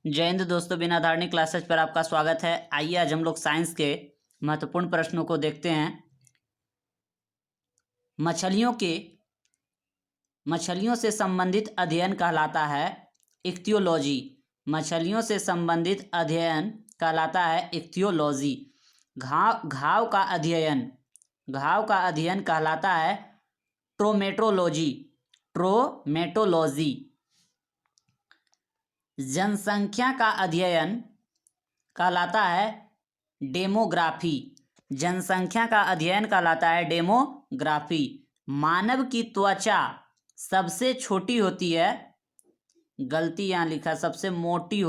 जय हिंद दोस्तों, बिना धारणी क्लासेस पर आपका स्वागत है। आइए आज हम लोग साइंस के महत्वपूर्ण प्रश्नों को देखते हैं। मछलियों से संबंधित अध्ययन कहलाता है इक्थियोलॉजी। मछलियों से संबंधित अध्ययन कहलाता है इक्थियोलॉजी। घाव का अध्ययन कहलाता है ट्रोमेटोलॉजी। जनसंख्या का अध्ययन कहलाता है डेमोग्राफी। जनसंख्या का अध्ययन कहलाता है डेमोग्राफी। मानव की त्वचा सबसे छोटी होती है, गलती यहाँ लिखा, सबसे मोटी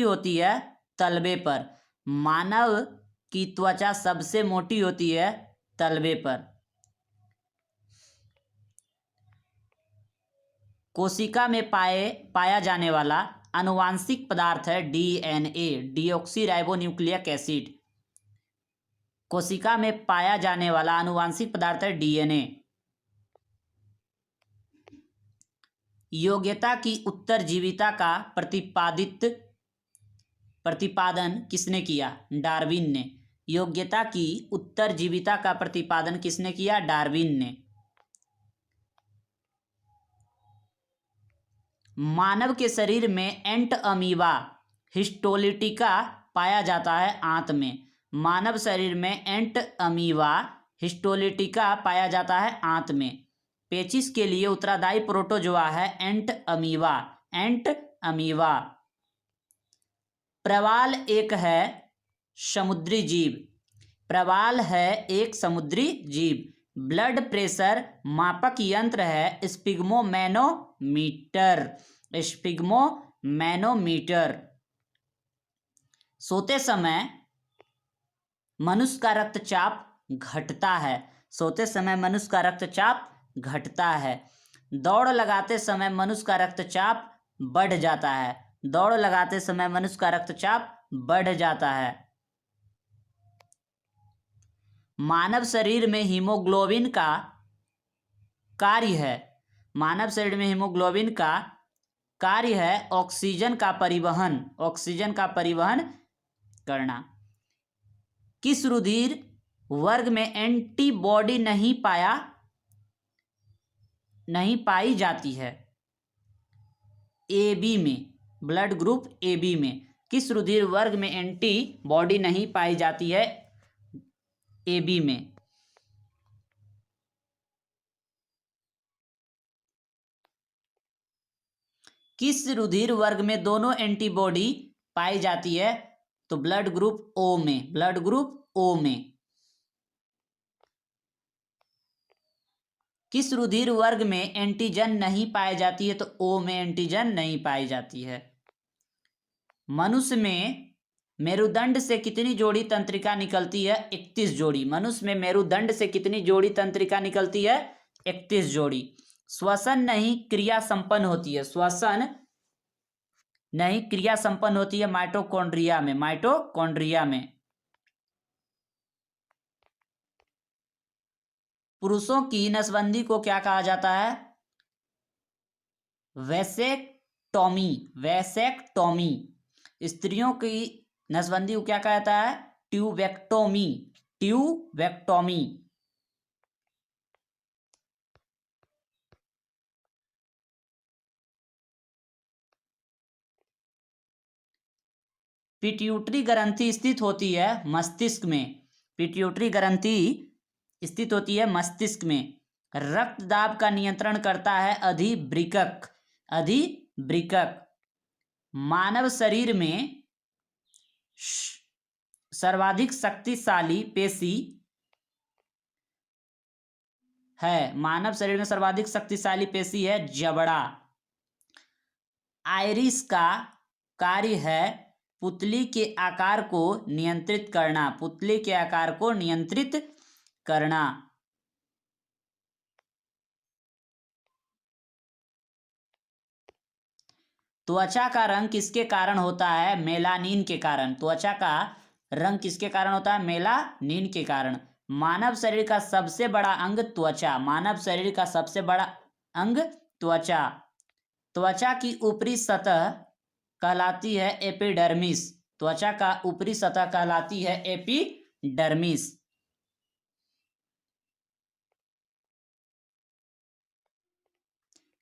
होती है तलवे पर। मानव की त्वचा सबसे मोटी होती है तलवे पर। कोशिका में पाया जाने वाला आनुवांशिक पदार्थ है डीएनए, डीऑक्सीराइबोन्यूक्लिक एसिड। कोशिका में पाया जाने वाला आनुवांशिक पदार्थ है डीएनए। योग्यता की उत्तरजीविता का प्रतिपादन किसने किया? डार्विन ने। योग्यता की उत्तरजीविता का प्रतिपादन किसने किया? डार्विन ने। मानव के शरीर में एंट अमीबा हिस्टोलिटिका पाया जाता है आंत में। मानव शरीर में एंट अमीबा हिस्टोलिटिका पाया जाता है आंत में। पेचिश के लिए उत्तरदायी प्रोटोजोआ है एंट अमीबा। प्रवाल एक समुद्री जीव। ब्लड प्रेशर मापक यंत्र है स्पिग्मोमैनोमीटर। सोते समय मनुष्य का रक्तचाप घटता है। दौड़ लगाते समय मनुष्य का रक्तचाप बढ़ जाता है। मानव शरीर में हीमोग्लोबिन का कार्य है ऑक्सीजन का परिवहन करना। किस रुधिर वर्ग में एंटीबॉडी नहीं पाई जाती है? AB में, ब्लड ग्रुप AB में। किस रुधिर वर्ग में एंटीबॉडी नहीं पाई जाती है? AB में। किस रुधिर वर्ग में दोनों एंटीबॉडी पाई जाती है? तो ब्लड ग्रुप O में। किस रुधिर वर्ग में एंटीजन नहीं पाई जाती है? तो O में एंटीजन नहीं पाई जाती है। मनुष्य में मेरुदंड से कितनी जोड़ी तंत्रिका निकलती है? 31 जोड़ी। मनुष्य में मेरुदंड से कितनी जोड़ी तंत्रिका निकलती है? 31 जोड़ी। श्वसन नहीं क्रिया संपन्न होती है माइटोकॉन्ड्रिया में। पुरुषों की नसबंदी को क्या कहा जाता है? वैसेक्टॉमी। स्त्रियों की नसबंदी को क्या कहा जाता है? ट्यूबेक्टोमी। पिट्यूटरी ग्रंथि स्थित होती है मस्तिष्क में। रक्तदाब का नियंत्रण करता है अधिवृक्क। मानव शरीर में सर्वाधिक शक्तिशाली पेशी है जबड़ा। आइरिस का कार्य है पुतली के आकार को नियंत्रित करना। त्वचा का रंग किसके कारण होता है? मेलानिन के कारण। त्वचा का रंग किसके कारण होता है? मेलानिन के कारण। मानव शरीर का सबसे बड़ा अंग त्वचा। त्वचा की ऊपरी सतह कहलाती है एपिडर्मिस। त्वचा का ऊपरी सतह कहलाती है एपिडर्मिस।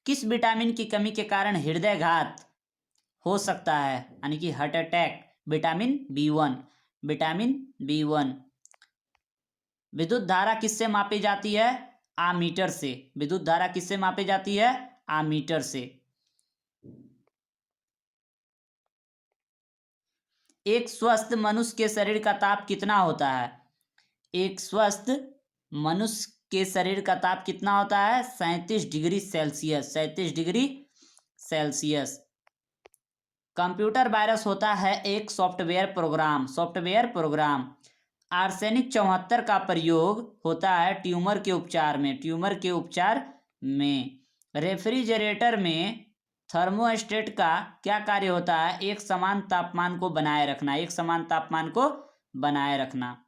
किस विटामिन की कमी के कारण हृदयघात हो सकता है, यानी कि heart attack? Vitamin B1। Vitamin B1। विद्युत धारा किससे मापी जाती है? आमीटर से। विद्युत धारा किससे मापी जाती है? आमीटर से। एक स्वस्थ मनुष्य के शरीर का ताप कितना होता है? एक स्वस्थ मनुष्य के शरीर का ताप कितना होता है? 37 degree Celsius. 37 degree Celsius. Computer virus होता है एक software program. Software program. Arsenic 74 का प्रयोग होता है ट्यूमर के उपचार में। ट्यूमर के उपचार में। रेफ्रिजरेटर में थर्मोस्टेट का क्या कार्य होता है? एक समान तापमान को बनाए रखना। एक समान तापमान को बनाए रखना।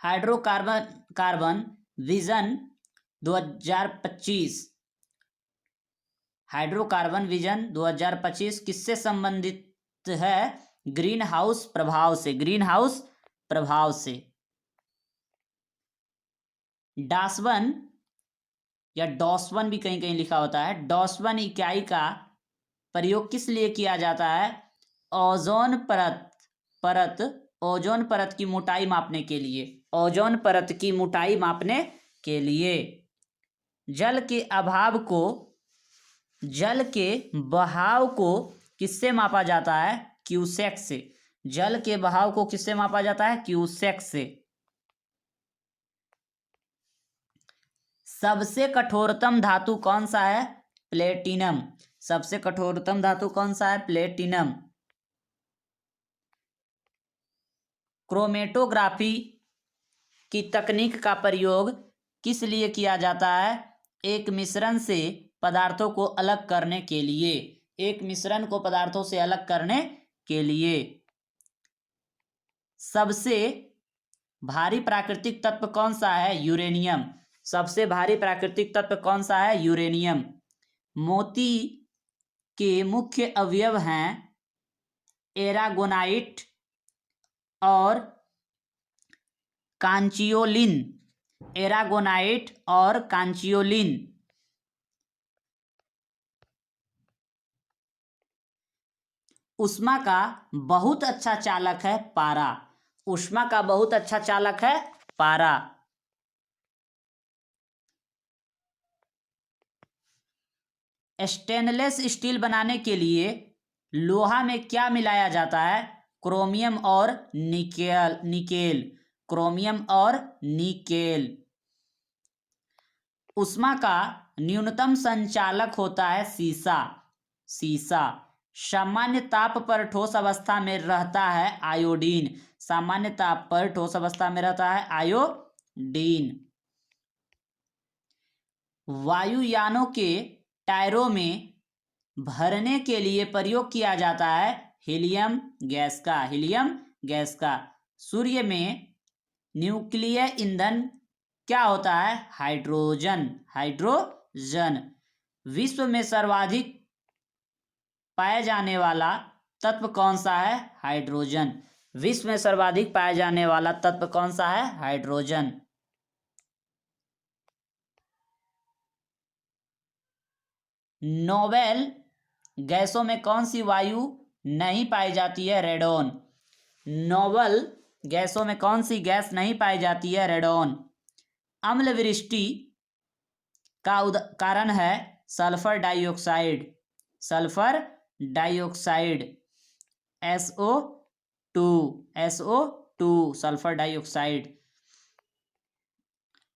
Carbon vision 2025। हाइड्रोकार्बन विजन 2025 किससे संबंधित है? ग्रीन हाउस प्रभाव से। ग्रीन हाउस प्रभाव से। डासवन या डॉसवन भी कहीं कहीं लिखा होता है। डॉसवन इकाई का प्रयोग किस लिए किया जाता है? ओजोन परत की मोटाई मापने के लिए। ओजोन परत की मोटाई मापने के लिए। जल के बहाव को किससे मापा जाता है? क्यूसेक से। जल के बहाव को किससे मापा जाता है? क्यूसेक से। सबसे कठोरतम धातु कौन सा है? प्लेटिनम। सबसे कठोरतम धातु कौन सा है? प्लेटिनम। क्रोमेटोग्राफी की तकनीक का प्रयोग किस लिए किया जाता है? एक मिश्रण से पदार्थों को अलग करने के लिए। एक मिश्रण को पदार्थों से अलग करने के लिए। सबसे भारी प्राकृतिक तत्व कौन सा है? यूरेनियम। सबसे भारी प्राकृतिक तत्व कौन सा है? यूरेनियम। मोती के मुख्य अवयव हैं एरागोनाइट और कांचियोलिन। एरागोनाइट और कांचियोलिन। ऊष्मा का बहुत अच्छा चालक है पारा। ऊष्मा का बहुत अच्छा चालक है पारा। स्टेनलेस स्टील बनाने के लिए लोहा में क्या मिलाया जाता है? क्रोमियम और निकेल। क्रोमियम और निकेल। ऊष्मा का न्यूनतम संचालक होता है शीशा। शीशा। सामान्य ताप पर ठोस अवस्था में रहता है आयोडीन। सामान्य ताप पर ठोस अवस्था में रहता है आयोडीन। वायुयानों के टायरों में भरने के लिए प्रयोग किया जाता है हीलियम गैस का। हीलियम गैस का। सूर्य में न्यूक्लिय ईंधन क्या होता है? हाइड्रोजन। हाइड्रोजन। विश्व में सर्वाधिक पाया जाने वाला तत्व कौन सा है? हाइड्रोजन। विश्व में सर्वाधिक पाया जाने वाला तत्व कौन सा है? हाइड्रोजन। नोबेल गैसों में कौन सी वायु नहीं पाई जाती है? रेडॉन। नोबेल गैसों में कौन सी गैस नहीं पाई जाती है? रेडॉन। अम्ल वृष्टि का कारण है sulphur dioxide. Sulphur dioxide. SO2 sulphur dioxide.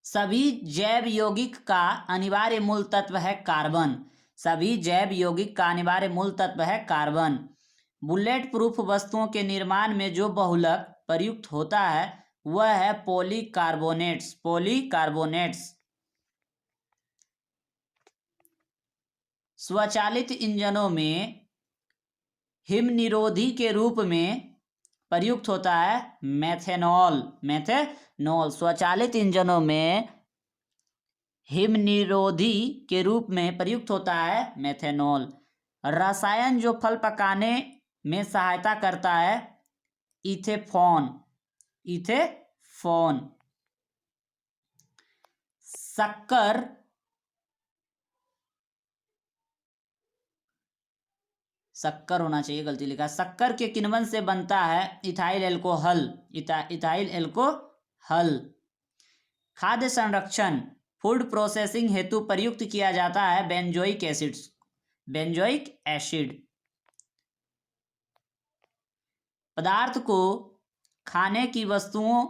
सभी जैव यौगिक का अनिवार्य मूल तत्व है कार्बन। सभी जैव यौगिक का अनिवार्य मूल तत्व है कार्बन। बुलेट प्रूफ वस्तुओं के निर्माण में जो बहुलक प्रयुक्त होता है वह है पॉलीकार्बोनेट्स। पॉलीकार्बोनेट्स। स्वचालित इंजनों में हिम निरोधी के रूप में प्रयुक्त होता है मेथेनॉल। मेथेनॉल। स्वचालित इंजनों में हिम निरोधी के रूप में प्रयुक्त होता है मेथेनॉल। रसायन जो फल पकाने में सहायता करता है इथेफॉन। इथेफॉन। शक्कर होना चाहिए, गलती लिखा। शक्कर के किण्वन से बनता है इथाइल एल्कोहल। Ethyl alcohol. खाद्य संरक्षण फूड प्रोसेसिंग हेतु प्रयुक्त किया जाता है बेंजोइक एसिड। पदार्थ को खाने की वस्तुओं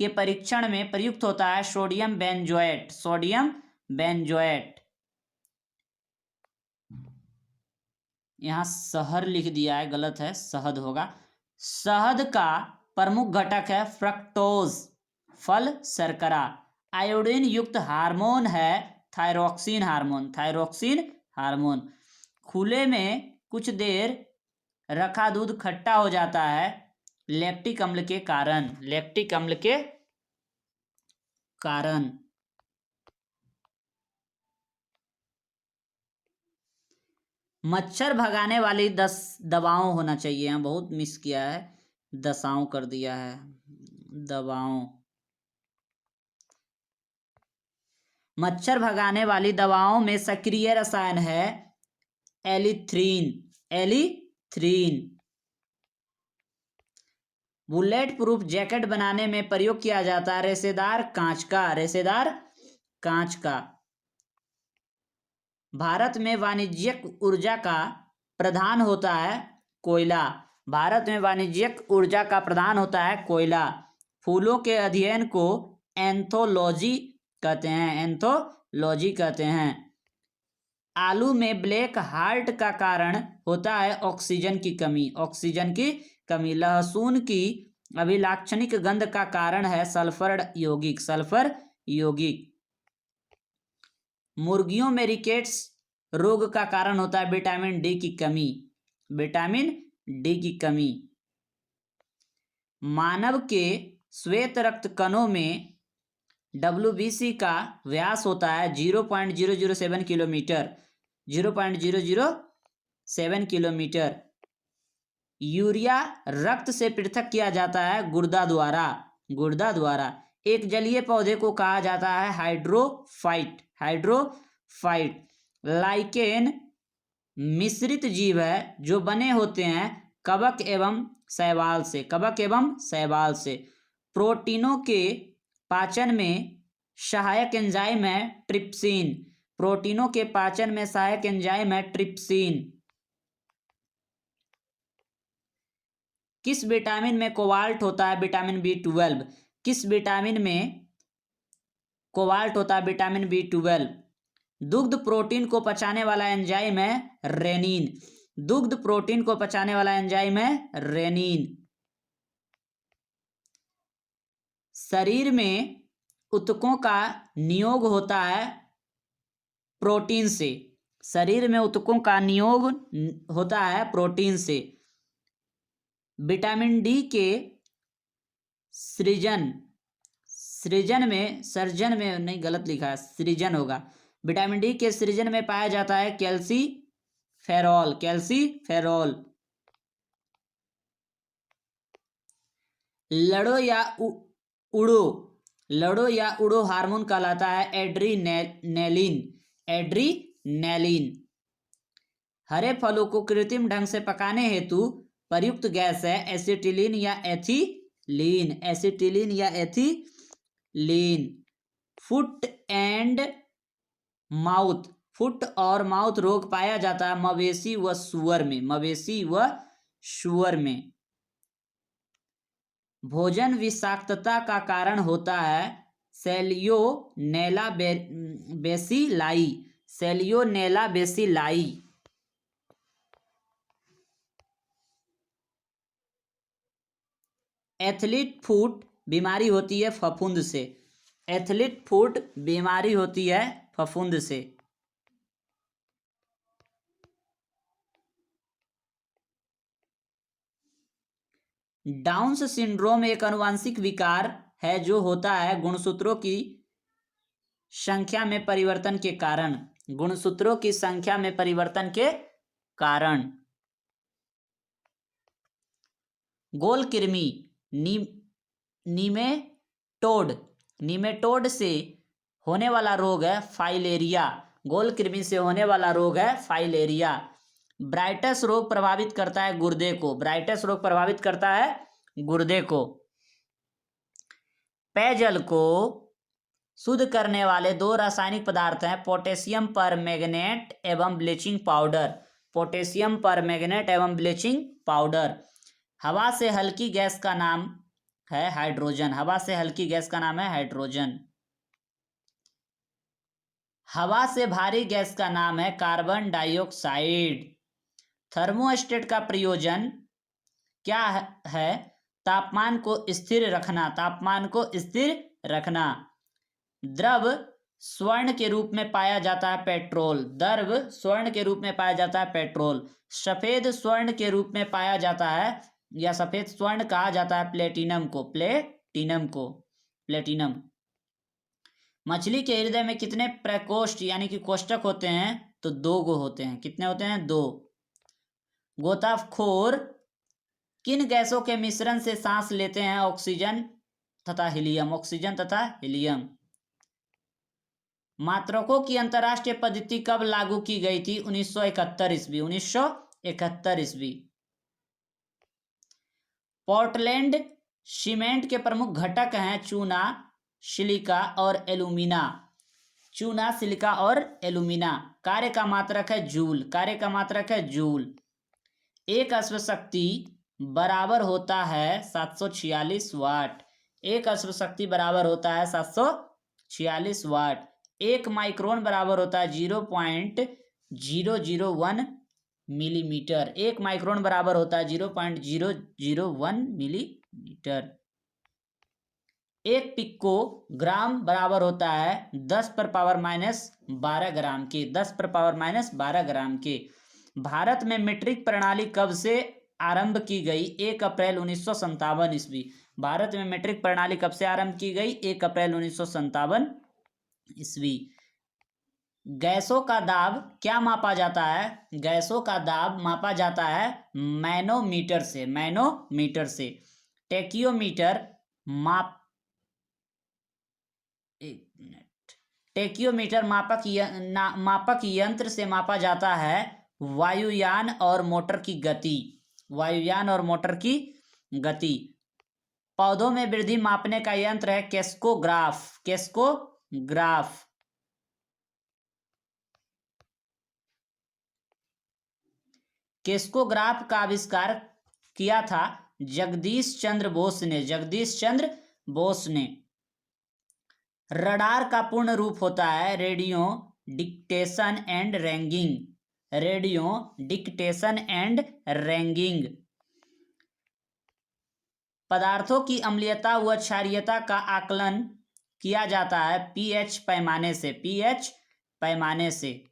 के परीक्षण में प्रयुक्त होता है सोडियम बेंजोएट। यहां शहर लिख दिया है, गलत है, शहद होगा। शहद का प्रमुख घटक है फ्रक्टोज फल शर्करा। आयोडीन युक्त हार्मोन है थायरोक्सिन हार्मोन। खुले में कुछ देर रखा दूध खट्टा हो जाता है लैक्टिक अम्ल के कारण। मच्छर भगाने वाली 10 दवाओं होना चाहिए, यहाँ बहुत मिस किया है, दशाओं कर दिया है, दवाओं। मच्छर भगाने वाली दवाओं में सक्रिय रसायन है एलिथ्रीन। बुलेट प्रूफ जैकेट बनाने में प्रयोग किया जाता है रेशेदार कांच का। भारत में वाणिज्यिक ऊर्जा का प्रधान होता है कोयला। फूलों के अध्ययन को एंथोलॉजी कहते हैं। आलू में ब्लैक हार्ट का कारण होता है ऑक्सीजन की कमी। लहसुन की अभिलाक्षणिक गंध का कारण है सल्फर यौगिक। मुर्गियों में रिकेट्स रोग का कारण होता है विटामिन डी की कमी। मानव के श्वेत रक्त कणों में WBC का व्यास होता है 0.007 किलोमीटर। यूरिया रक्त से पृथक किया जाता है गुर्दा द्वारा। एक जलीय पौधे को कहा जाता है हाइड्रोफाइट। लाइकेन मिश्रित जीव है जो बने होते हैं कवक एवं शैवाल से। प्रोटीनों के पाचन में सहायक एंजाइम है ट्रिप्सिन। किस विटामिन में कोबाल्ट होता है विटामिन B12। Vitamin B12। दुग्ध प्रोटीन को पचाने वाला एंजाइम है रेनिन। शरीर में ऊतकों का नियोग होता है प्रोटीन से। विटामिन डी के सृजन होगा। विटामिन डी के सृजन में पाया जाता है कैल्सीफेरॉल। लड़ो या उड़ो हार्मोन कहलाता है एड्रीनेलिन। हरे फलों को कृत्रिम ढंग से पकाने हेतु प्रयुक्त गैस है एसिटिलीन या एथिलीन। फुट और माउथ रोग पाया जाता है मवेशी व सूअर में। भोजन विषाक्तता का कारण होता है सैलियोनेला बेसिलाई। एथलीट फुट बीमारी होती है फफूंद से। डाउन्स सिंड्रोम एक आनुवंशिक विकार है जो होता है गुणसूत्रों की संख्या में परिवर्तन के कारण, गुणसूत्रों की संख्या में परिवर्तन के कारण। गोल कृमि नीमेटोड, नीमेटोड से होने वाला रोग है फाइलेरिया। गोल कृमि से होने वाला रोग है फाइलेरिया। ब्राइटस रोग प्रभावित करता है गुर्दे को, ब्राइटस रोग प्रभावित करता है गुर्दे को। पेयजल को शुद्ध करने वाले 2 रासायनिक पदार्थ हैं पोटेशियम परमैंगनेट एवं ब्लीचिंग पाउडर, पोटेशियम परमैंगनेट एवं ब्लीचिंग पाउडर। हवा से हल्की गैस का नाम है हाइड्रोजन, हवा से हल्की गैस का नाम है हाइड्रोजन। हवा से भारी गैस का नाम है कार्बन डाइऑक्साइड। थर्मोस्टेट का प्रयोजन क्या है? तापमान को स्थिर रखना, तापमान को स्थिर रखना। द्रव स्वर्ण के रूप में पाया जाता है पेट्रोल, द्रव स्वर्ण के रूप में पाया जाता है पेट्रोल। सफेद स्वर्ण के रूप में पाया जाता है या सफेद स्वर्ण कहा जाता है प्लेटिनम को, प्लेटिनम को, प्लेटिनम। मछली के हृदय में कितने प्रकोष्ठ यानी कि कोष्ठक होते हैं? तो 2 गो होते हैं। कितने होते हैं? 2। गोताखोर किन गैसों के मिश्रण से सांस लेते हैं? ऑक्सीजन तथा हीलियम, ऑक्सीजन तथा हीलियम। मात्रकों की अंतरराष्ट्रीय पद्धति कब लागू की गई थी? 1971 ईस्वी, 1971 ईस्वी। पोर्टलैंड सीमेंट के प्रमुख घटक हैं चूना, सिलिका और एल्यूमिना, चूना, सिलिका और एल्यूमिना। कार्य का मात्रक है जूल, कार्य का मात्रक है जूल। एक अश्वशक्ति बराबर होता है 746 वाट, एक अश्वशक्ति बराबर होता है 746 वाट। एक माइक्रोन बराबर होता है 0.001 मिलीमीटर, एक माइक्रोन बराबर होता है 0.001 मिलीमीटर। एक पिकोग्राम बराबर होता है 10⁻⁻12 ग्राम के, 10⁻⁻12 ग्राम के। भारत में मीट्रिक प्रणाली कब से आरंभ की गई? 1 अप्रैल 1957 ईस्वी। भारत में मीट्रिक प्रणाली कब से आरंभ की गई? 1 अप्रैल 1957 ईस्वी। गैसों का दाब क्या मापा जाता है? गैसों का दाब मापा जाता है मैनोमीटर से, मैनोमीटर से। टेकियोमीटर टेकियोमीटर मापक यंत्र से मापा जाता है वायुयान और मोटर की गति, वायुयान और मोटर की गति। पौधों में वृद्धि मापने का यंत्र है केस्कोग्राफ, केस्कोग्राफ। केस्कोग्राफ का आविष्कार किया था जगदीश चंद्र बोस ने, जगदीश चंद्र बोस ने। रडार का पूर्ण रूप होता है radio dictation and ragging, radio dictation and ragging. पदार्थों की अम्लीयता व क्षारीयता का आकलन किया जाता है पीएच पैमाने से, पीएच पैमाने से।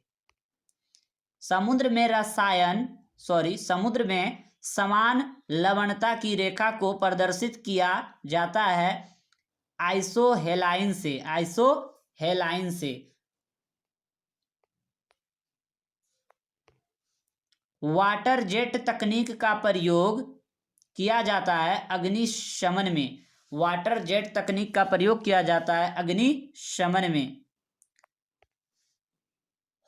समुद्र में समान लवणता की रेखा को प्रदर्शित किया जाता है आइसोहेलाइन से, आइसोहेलाइन से। वाटर जेट तकनीक का प्रयोग किया जाता है अग्निशमन में, वाटर जेट तकनीक का प्रयोग किया जाता है अग्निशमन में।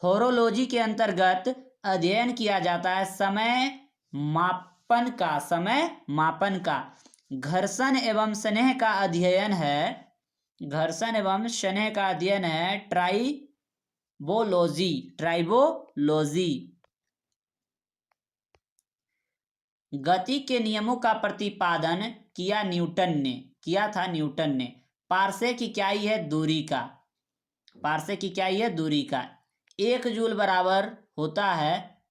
होरोलॉजी के अंतर्गत अध्ययन किया जाता है समय मापन का, समय मापन का। घर्षण एवं स्नेह का अध्ययन है, घर्षण एवं स्नेह का अध्ययन है ट्राइबोलॉजी, ट्राइबोलॉजी। गति के नियमों का प्रतिपादन किया न्यूटन ने, किया था न्यूटन ने। पारसेक इकाई है दूरी का, पारसेक इकाई है दूरी का। 1 जूल बराबर होता है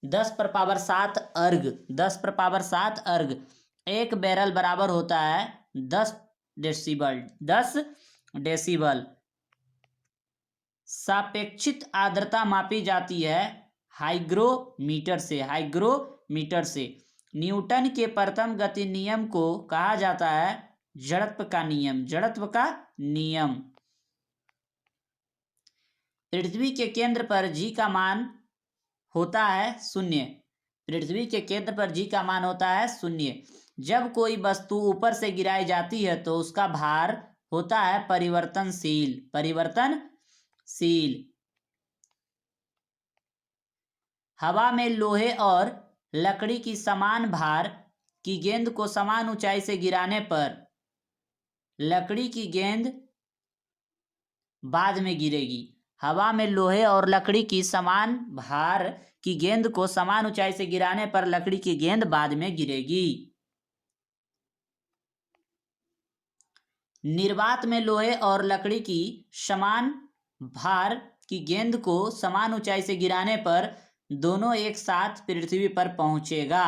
10⁻7 अर्ग, 10⁻7 अर्ग। 1 बैरल बराबर होता है 10 डेसिबल, 10 डेसिबल। सापेक्षिक आर्द्रता मापी जाती है हाइग्रोमीटर से, हाइग्रोमीटर से। न्यूटन के प्रथम गति नियम को कहा जाता है जड़त्व का नियम, जड़त्व का नियम। पृथ्वी के केंद्र पर जी का मान होता है 0। पृथ्वी के केंद्र पर जी का मान होता है 0। जब कोई वस्तु ऊपर से गिराई जाती है तो उसका भार होता है परिवर्तनशील। परिवर्तनशील। हवा में लोहे और लकड़ी की समान भार की गेंद को समान ऊंचाई से गिराने पर लकड़ी की गेंद बाद में गिरेगी। हवा में लोहे और लकड़ी की समान भार की गेंद को समान ऊंचाई से गिराने पर लकड़ी की गेंद बाद में गिरेगी। निर्वात में लोहे और लकड़ी की समान भार की गेंद को समान ऊंचाई से गिराने पर दोनों एक साथ पृथ्वी पर पहुंचेगा।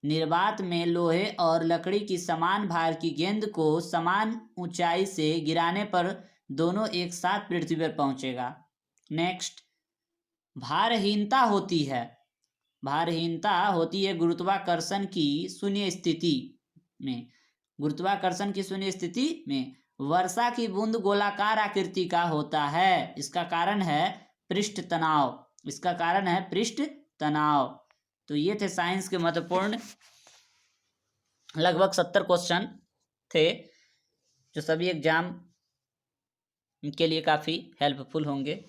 निर्वात में लोहे और लकड़ी की समान भार की गेंद को समान ऊंचाई से गिराने पर दोनों एक साथ पृथ्वी पर पहुंचेगा। नेक्स्ट, भारहीनता होती है। भारहीनता होती है गुरुत्वाकर्षण की शून्य स्थिति में। गुरुत्वाकर्षण की शून्य स्थिति में वर्षा की बूंद गोलाकार आकृति का होता है। इसका कारण है पृष्ठ तनाव। इसका कारण है पृष्ठ तनाव। तो ये थे साइंस के महत्वपूर्ण लगभग 70 क्वेश्चन थे जो सभी एग्जाम के लिए काफ़ी हेल्पफुल होंगे।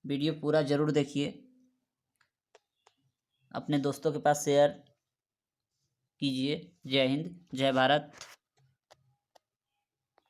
वीडियो पूरा ज़रूर देखिए, अपने दोस्तों के पास शेयर कीजिए। जय हिंद, जय भारत।